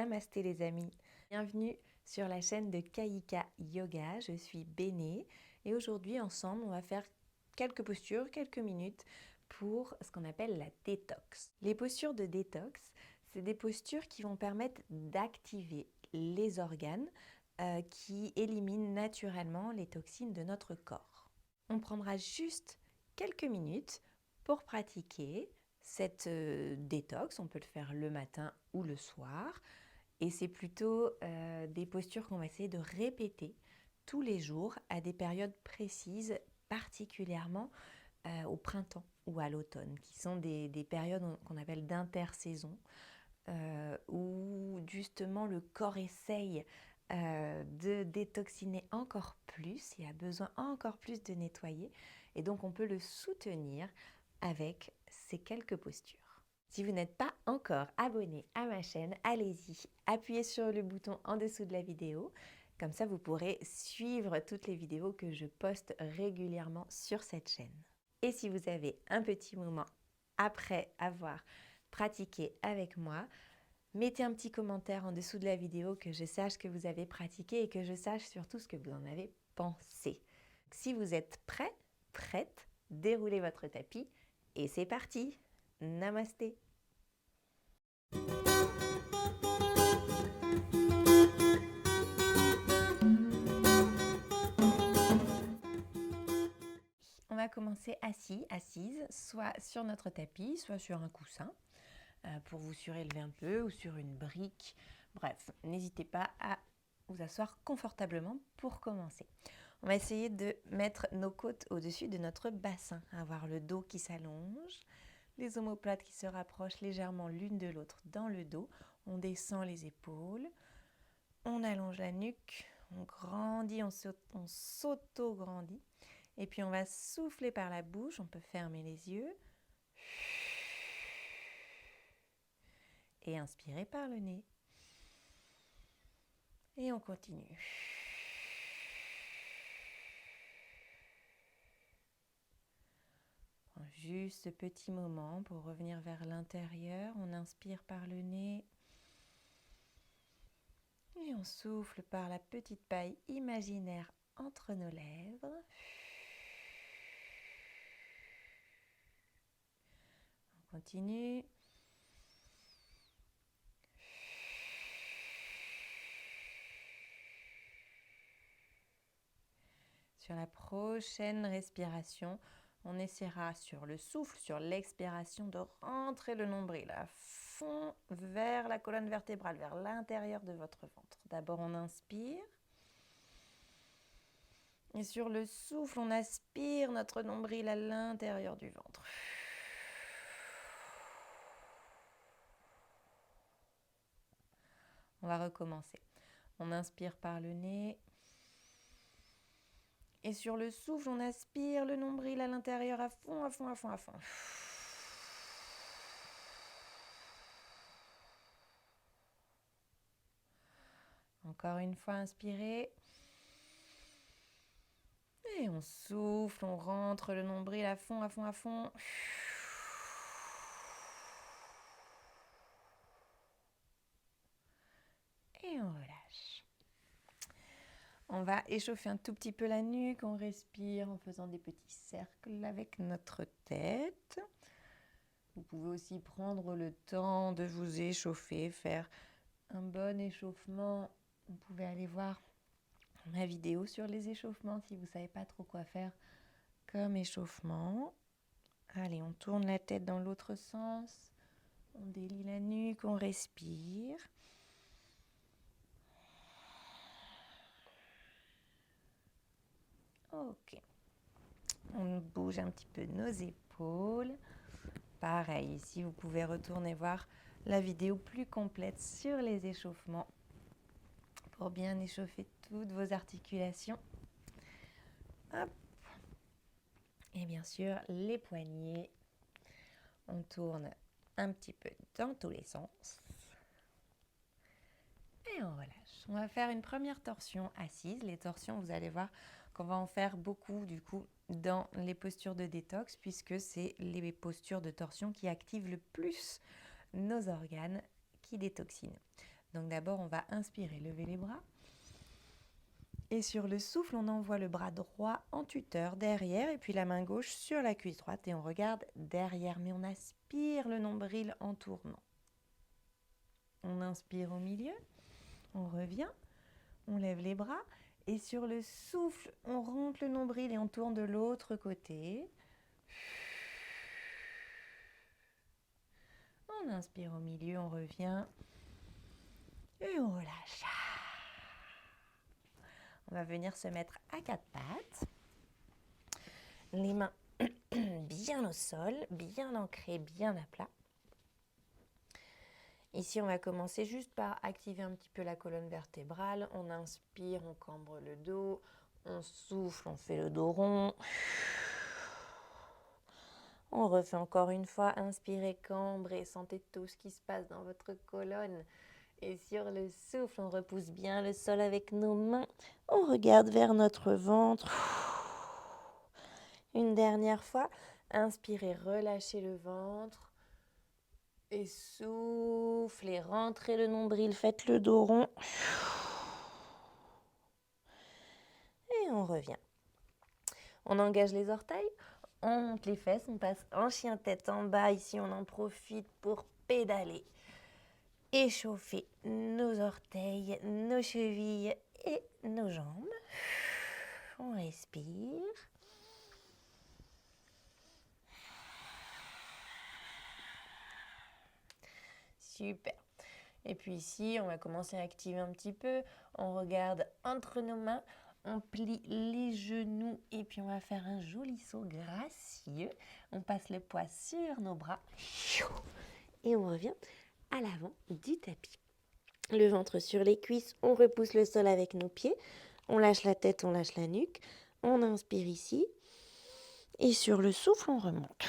Namasté les amis, bienvenue sur la chaîne de Kaika Yoga, je suis Béné et aujourd'hui ensemble on va faire quelques postures, quelques minutes pour ce qu'on appelle la détox. Les postures de détox, c'est des postures qui vont permettre d'activer les organes qui éliminent naturellement les toxines de notre corps. On prendra juste quelques minutes pour pratiquer cette détox, on peut le faire le matin ou le soir, et c'est plutôt des postures qu'on va essayer de répéter tous les jours à des périodes précises, particulièrement au printemps ou à l'automne, qui sont des périodes qu'on appelle d'intersaison, où justement le corps essaye de détoxiner encore plus, il a besoin encore plus de nettoyer, et donc on peut le soutenir avec ces quelques postures. Si vous n'êtes pas encore abonné à ma chaîne, allez-y, appuyez sur le bouton en dessous de la vidéo, comme ça vous pourrez suivre toutes les vidéos que je poste régulièrement sur cette chaîne. Et si vous avez un petit moment après avoir pratiqué avec moi, mettez un petit commentaire en dessous de la vidéo que je sache que vous avez pratiqué et que je sache surtout ce que vous en avez pensé. Si vous êtes prêt, prête, déroulez votre tapis et c'est parti. Namasté. On va commencer assise, soit sur notre tapis, soit sur un coussin pour vous surélever un peu ou sur une brique. Bref, n'hésitez pas à vous asseoir confortablement pour commencer. On va essayer de mettre nos côtes au-dessus de notre bassin, avoir le dos qui s'allonge, les omoplates qui se rapprochent légèrement l'une de l'autre dans le dos. On descend les épaules, on allonge la nuque, on grandit, on s'auto-grandit. Et puis on va souffler par la bouche, on peut fermer les yeux. Et inspirer par le nez. Et on continue. Prends juste ce petit moment pour revenir vers l'intérieur. On inspire par le nez. Et on souffle par la petite paille imaginaire entre nos lèvres. On continue. Sur la prochaine respiration, on essaiera sur le souffle, sur l'expiration, de rentrer le nombril à fond vers la colonne vertébrale, vers l'intérieur de votre ventre. D'abord, on inspire. Et sur le souffle, on aspire notre nombril à l'intérieur du ventre. On va recommencer. On inspire par le nez. Et sur le souffle, on aspire le nombril à l'intérieur à fond, à fond, à fond, à fond. Encore une fois, inspirez. Et on souffle, on rentre le nombril à fond, à fond, à fond. Et on relâche. On va échauffer un tout petit peu la nuque. On respire en faisant des petits cercles avec notre tête. Vous pouvez aussi prendre le temps de vous échauffer, faire un bon échauffement. Vous pouvez aller voir ma vidéo sur les échauffements si vous ne savez pas trop quoi faire comme échauffement. Allez, on tourne la tête dans l'autre sens. On délie la nuque, on respire. Ok. On bouge un petit peu nos épaules. Pareil, ici, vous pouvez retourner voir la vidéo plus complète sur les échauffements pour bien échauffer toutes vos articulations. Hop. Et bien sûr, les poignets. On tourne un petit peu dans tous les sens. Et on relâche. On va faire une première torsion assise. Les torsions, vous allez voir qu'on va en faire beaucoup du coup dans les postures de détox puisque c'est les postures de torsion qui activent le plus nos organes qui détoxinent. Donc d'abord, on va inspirer, lever les bras. Et sur le souffle, on envoie le bras droit en tuteur derrière et puis la main gauche sur la cuisse droite et on regarde derrière. Mais on aspire le nombril en tournant. On inspire au milieu, on revient, on lève les bras et sur le souffle, on rentre le nombril et on tourne de l'autre côté. On inspire au milieu, on revient et on relâche. On va venir se mettre à quatre pattes. Les mains bien au sol, bien ancrées, bien à plat. Ici, on va commencer juste par activer un petit peu la colonne vertébrale. On inspire, on cambre le dos. On souffle, on fait le dos rond. On refait encore une fois. Inspirez, cambrez. Sentez tout ce qui se passe dans votre colonne. Et sur le souffle, on repousse bien le sol avec nos mains. On regarde vers notre ventre. Une dernière fois. Inspirez, relâchez le ventre. Et soufflez, rentrez le nombril, faites le dos rond. Et on revient. On engage les orteils, on monte les fesses, on passe en chien tête en bas. Ici, on en profite pour pédaler. Échauffer nos orteils, nos chevilles et nos jambes. On respire. Super. Et puis ici, on va commencer à activer un petit peu. On regarde entre nos mains. On plie les genoux et puis on va faire un joli saut gracieux. On passe le poids sur nos bras. Et on revient à l'avant du tapis. Le ventre sur les cuisses, on repousse le sol avec nos pieds. On lâche la tête, on lâche la nuque. On inspire ici. Et sur le souffle, on remonte.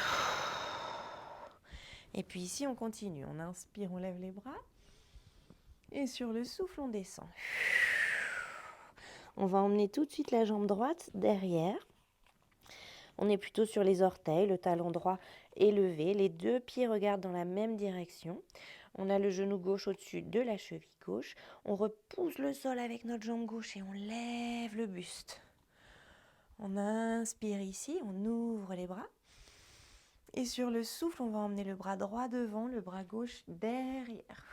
Et puis ici, on continue. On inspire, on lève les bras. Et sur le souffle, on descend. On va emmener tout de suite la jambe droite derrière. On est plutôt sur les orteils, le talon droit est levé. Les deux pieds regardent dans la même direction. On a le genou gauche au-dessus de la cheville gauche. On repousse le sol avec notre jambe gauche et on lève le buste. On inspire ici, on ouvre les bras. Et sur le souffle, on va emmener le bras droit devant, le bras gauche derrière.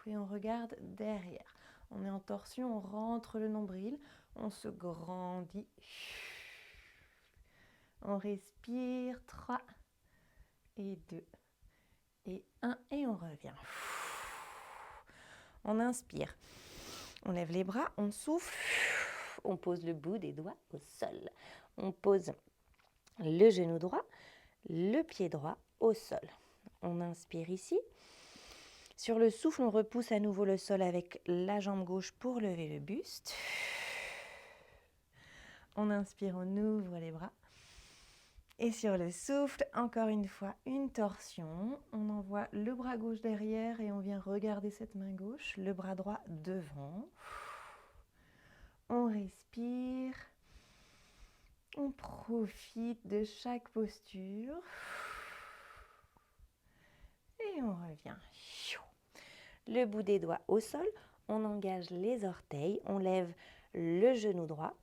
Et on regarde derrière. On est en torsion, on rentre le nombril, on se grandit. On respire, 3 et 2 et 1 et on revient. On inspire, on lève les bras, on souffle, on pose le bout des doigts au sol. On pose le genou droit, le pied droit au sol. On inspire ici. Sur le souffle, on repousse à nouveau le sol avec la jambe gauche pour lever le buste. On inspire, on ouvre les bras. Et sur le souffle, encore une fois, une torsion. On envoie le bras gauche derrière et on vient regarder cette main gauche, le bras droit devant. On respire. On profite de chaque posture. Et on revient. Le bout des doigts au sol. On engage les orteils. On lève le genou droit.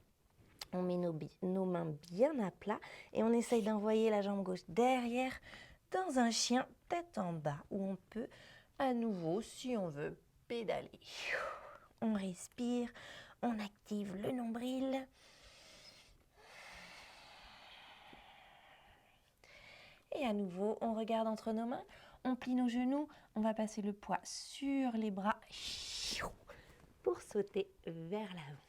On met nos mains bien à plat et on essaye d'envoyer la jambe gauche derrière dans un chien tête en bas où on peut à nouveau, si on veut, pédaler. On respire, on active le nombril. Et à nouveau, on regarde entre nos mains, on plie nos genoux, on va passer le poids sur les bras pour sauter vers l'avant.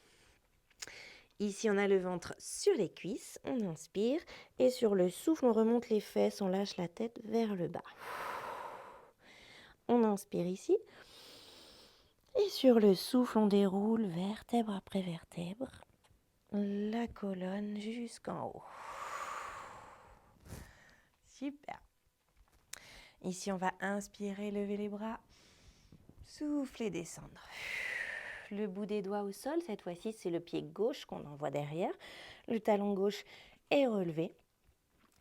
Ici, on a le ventre sur les cuisses, on inspire et sur le souffle, on remonte les fesses, on lâche la tête vers le bas. On inspire ici et sur le souffle, on déroule vertèbre après vertèbre, la colonne jusqu'en haut. Super. Ici, on va inspirer, lever les bras, souffler, descendre. Le bout des doigts au sol, cette fois-ci, c'est le pied gauche qu'on envoie derrière. Le talon gauche est relevé.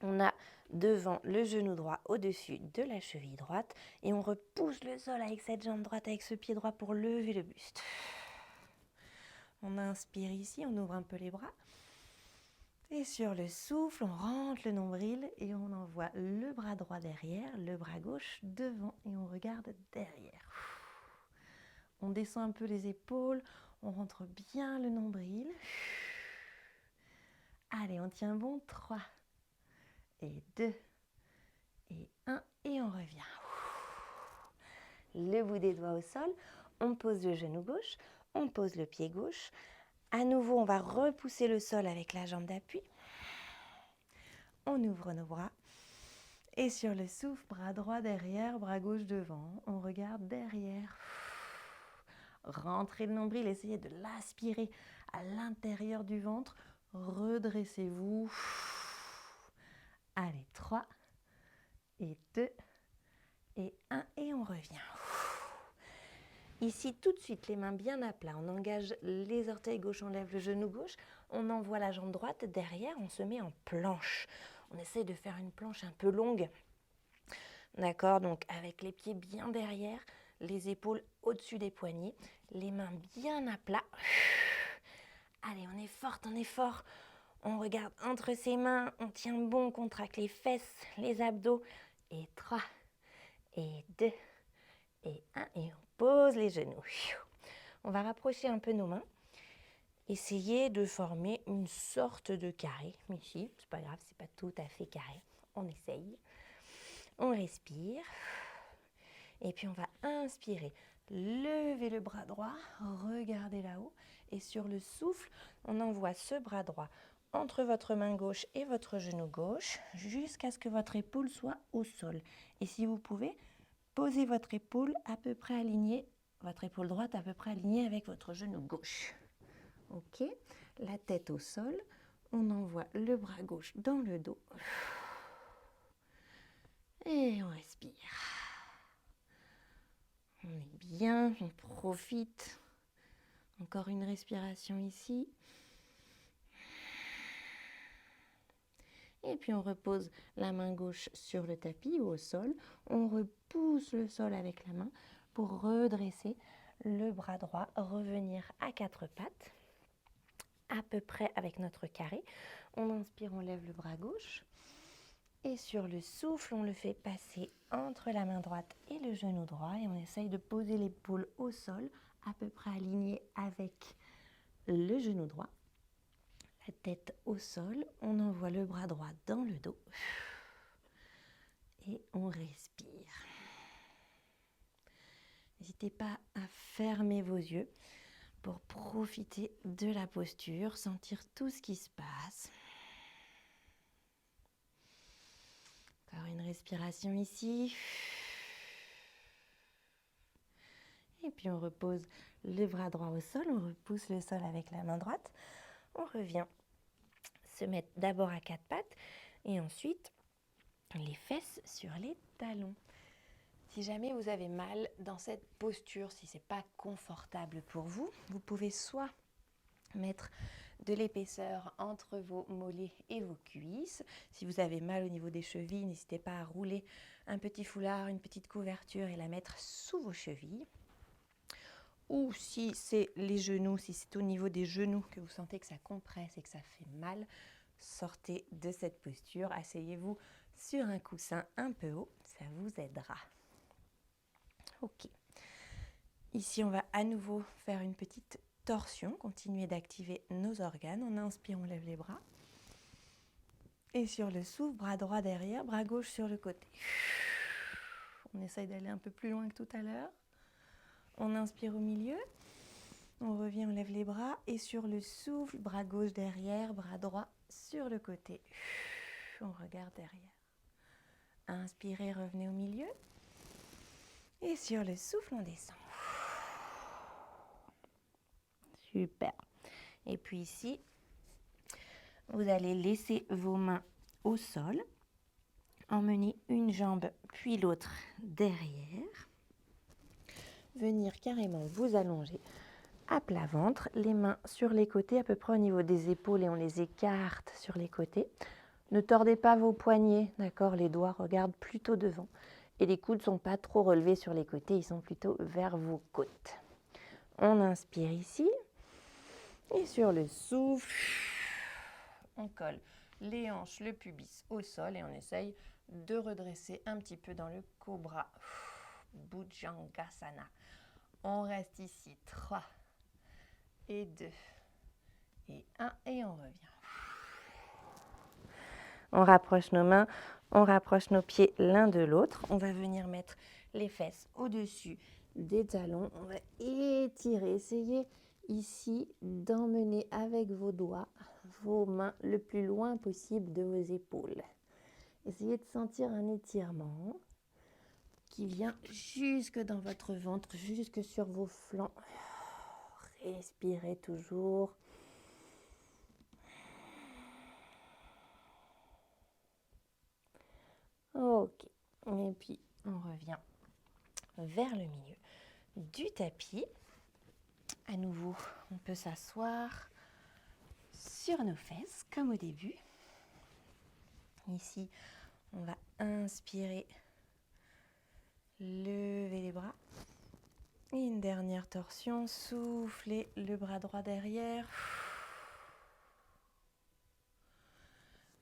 On a devant le genou droit au-dessus de la cheville droite et on repousse le sol avec cette jambe droite, avec ce pied droit pour lever le buste. On inspire ici, on ouvre un peu les bras. Et sur le souffle, on rentre le nombril et on envoie le bras droit derrière, le bras gauche devant et on regarde derrière. On descend un peu les épaules, on rentre bien le nombril. Allez, on tient bon, 3 et 2 et 1 et on revient. Le bout des doigts au sol, on pose le genou gauche, on pose le pied gauche. À nouveau, on va repousser le sol avec la jambe d'appui. On ouvre nos bras. Et sur le souffle, bras droit derrière, bras gauche devant. On regarde derrière. Rentrez le nombril, essayez de l'aspirer à l'intérieur du ventre. Redressez-vous. Allez, 3 et 2 et 1 et on revient. Ici, tout de suite, les mains bien à plat. On engage les orteils gauche, on lève le genou gauche. On envoie la jambe droite derrière, on se met en planche. On essaye de faire une planche un peu longue. D'accord, donc avec les pieds bien derrière, les épaules au-dessus des poignets, les mains bien à plat. Allez, on est forte, on est fort. On regarde entre ses mains, on tient bon, on contracte les fesses, les abdos. Et 3, et 2, et 1, et on pose les genoux. On va rapprocher un peu nos mains. Essayez de former une sorte de carré. Ici, c'est pas grave, c'est pas tout à fait carré. On essaye. On respire. Et puis on va inspirer. Levez le bras droit, regardez là-haut. Et sur le souffle, on envoie ce bras droit entre votre main gauche et votre genou gauche jusqu'à ce que votre épaule soit au sol. Et si vous pouvez, posez votre épaule à peu près alignée, votre épaule droite à peu près alignée avec votre genou gauche. Ok, la tête au sol, on envoie le bras gauche dans le dos. Et on respire. On est bien, on profite. Encore une respiration ici. Et puis on repose la main gauche sur le tapis ou au sol. On repousse le sol avec la main pour redresser le bras droit, revenir à 4 pattes, à peu près avec notre carré. On inspire, on lève le bras gauche. Et sur le souffle, on le fait passer entre la main droite et le genou droit. Et on essaye de poser l'épaule au sol, à peu près alignée avec le genou droit. La tête au sol, on envoie le bras droit dans le dos. Et on respire. N'hésitez pas à fermer vos yeux pour profiter de la posture, sentir tout ce qui se passe. Encore une respiration ici. Et puis on repose le bras droit au sol, on repousse le sol avec la main droite. On revient se mettre d'abord à 4 pattes et ensuite les fesses sur les talons. Si jamais vous avez mal dans cette posture, si ce n'est pas confortable pour vous, vous pouvez soit mettre de l'épaisseur entre vos mollets et vos cuisses. Si vous avez mal au niveau des chevilles, n'hésitez pas à rouler un petit foulard, une petite couverture et la mettre sous vos chevilles. Ou si c'est les genoux, si c'est au niveau des genoux que vous sentez que ça compresse et que ça fait mal, sortez de cette posture, asseyez-vous sur un coussin un peu haut, ça vous aidera. Ok. Ici, on va à nouveau faire une petite torsion, continuer d'activer nos organes. On inspire, on lève les bras. Et sur le souffle, bras droit derrière, bras gauche sur le côté. On essaye d'aller un peu plus loin que tout à l'heure. On inspire au milieu. On revient, on lève les bras. Et sur le souffle, bras gauche derrière, bras droit sur le côté. On regarde derrière. Inspirez, revenez au milieu. Et sur le souffle, on descend. Super. Et puis ici, vous allez laisser vos mains au sol, emmener une jambe puis l'autre derrière, venir carrément vous allonger à plat ventre, les mains sur les côtés à peu près au niveau des épaules et on les écarte sur les côtés. Ne tordez pas vos poignets, d'accord? Les doigts regardent plutôt devant. Et les coudes ne sont pas trop relevés sur les côtés, ils sont plutôt vers vos côtes. On inspire ici. Et sur le souffle, on colle les hanches, le pubis au sol et on essaye de redresser un petit peu dans le cobra. Bhujangasana. On reste ici. 3 et 2 et 1 et on revient. On rapproche nos mains, on rapproche nos pieds l'un de l'autre. On va venir mettre les fesses au-dessus des talons. On va étirer, essayer ici d'emmener avec vos doigts vos mains le plus loin possible de vos épaules. Essayez de sentir un étirement qui vient jusque dans votre ventre, jusque sur vos flancs. Respirez toujours. Ok, et puis on revient vers le milieu du tapis. À nouveau, on peut s'asseoir sur nos fesses comme au début. Ici, on va inspirer, lever les bras. Et une dernière torsion, soufflez le bras droit derrière.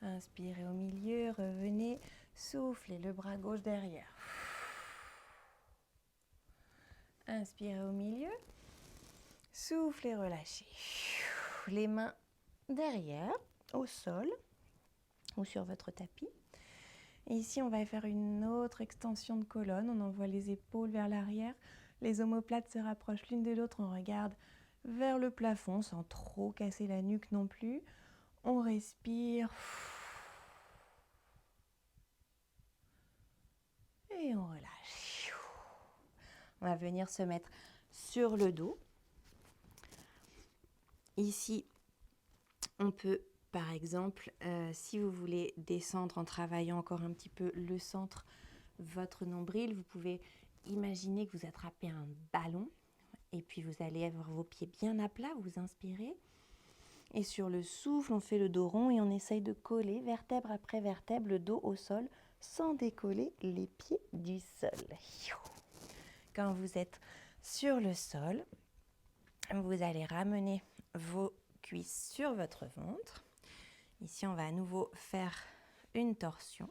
Inspirez au milieu, revenez, soufflez le bras gauche derrière. Inspirez au milieu, soufflez, relâchez. Les mains derrière, au sol ou sur votre tapis. Et ici, on va faire une autre extension de colonne. On envoie les épaules vers l'arrière. Les omoplates se rapprochent l'une de l'autre. On regarde vers le plafond sans trop casser la nuque non plus. On respire. Et on relâche. On va venir se mettre sur le dos. Ici, on peut, par exemple, si vous voulez descendre en travaillant encore un petit peu le centre, votre nombril, vous pouvez imaginer que vous attrapez un ballon et puis vous allez avoir vos pieds bien à plat, vous inspirez. Et sur le souffle, on fait le dos rond et on essaye de coller vertèbre après vertèbre le dos au sol sans décoller les pieds du sol. Quand vous êtes sur le sol, vous allez ramener vos cuisses sur votre ventre. Ici, on va à nouveau faire une torsion.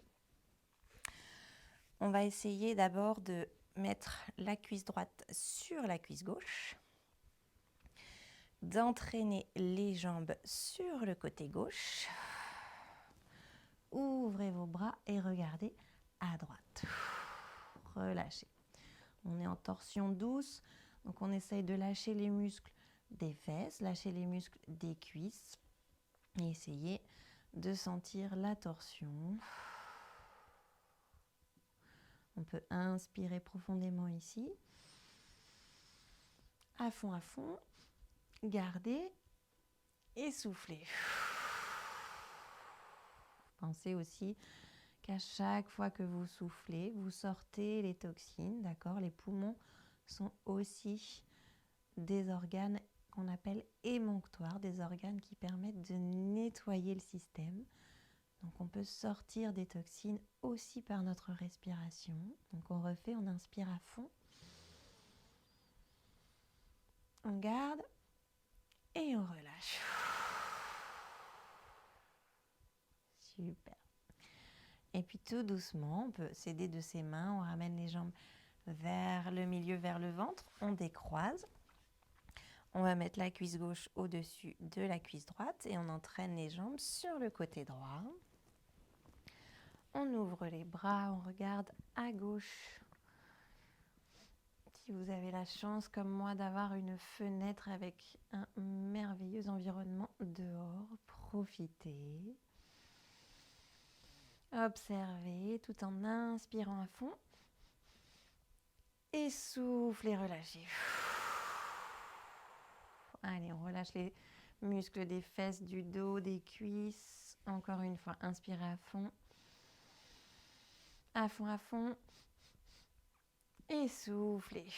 On va essayer d'abord de mettre la cuisse droite sur la cuisse gauche, d'entraîner les jambes sur le côté gauche. Ouvrez vos bras et regardez à droite. Relâchez. On est en torsion douce, donc on essaye de lâcher les muscles des fesses, lâcher les muscles des cuisses et essayer de sentir la torsion. On peut inspirer profondément ici. À fond, gardez et soufflez. Pensez aussi qu'à chaque fois que vous soufflez, vous sortez les toxines, d'accord? Les poumons sont aussi des organes qu'on appelle émonctoires, des organes qui permettent de nettoyer le système. Donc on peut sortir des toxines aussi par notre respiration. Donc on refait, on inspire à fond. On garde et on relâche. Super. Et puis tout doucement, on peut s'aider de ses mains, on ramène les jambes vers le milieu, vers le ventre, on décroise. On va mettre la cuisse gauche au-dessus de la cuisse droite et on entraîne les jambes sur le côté droit. On ouvre les bras, on regarde à gauche. Si vous avez la chance, comme moi, d'avoir une fenêtre avec un merveilleux environnement dehors, profitez. Observez tout en inspirant à fond. Et soufflez, relâchez. Allez, on relâche les muscles des fesses, du dos, des cuisses. Encore une fois, inspirez à fond. À fond. Et soufflez.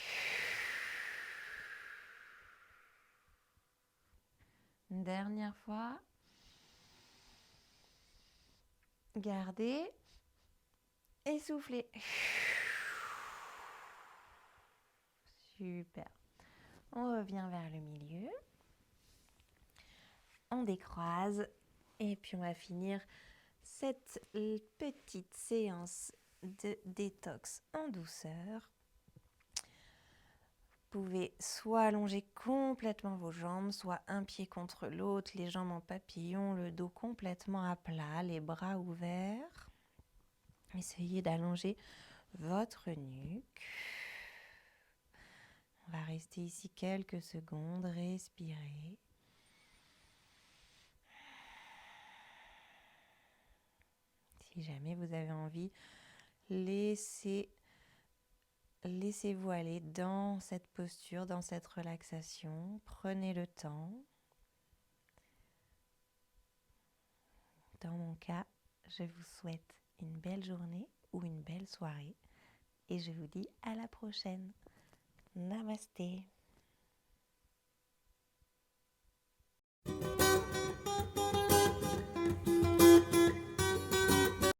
Une dernière fois. Gardez et soufflez. Super. On revient vers le milieu. On décroise et puis on va finir cette petite séance de détox en douceur. Vous pouvez soit allonger complètement vos jambes, soit un pied contre l'autre, les jambes en papillon, le dos complètement à plat, les bras ouverts. Essayez d'allonger votre nuque. On va rester ici quelques secondes, respirer. Si jamais vous avez envie, laissez-vous aller dans cette posture, dans cette relaxation. Prenez le temps. Dans mon cas, je vous souhaite une belle journée ou une belle soirée et je vous dis à la prochaine. Namasté.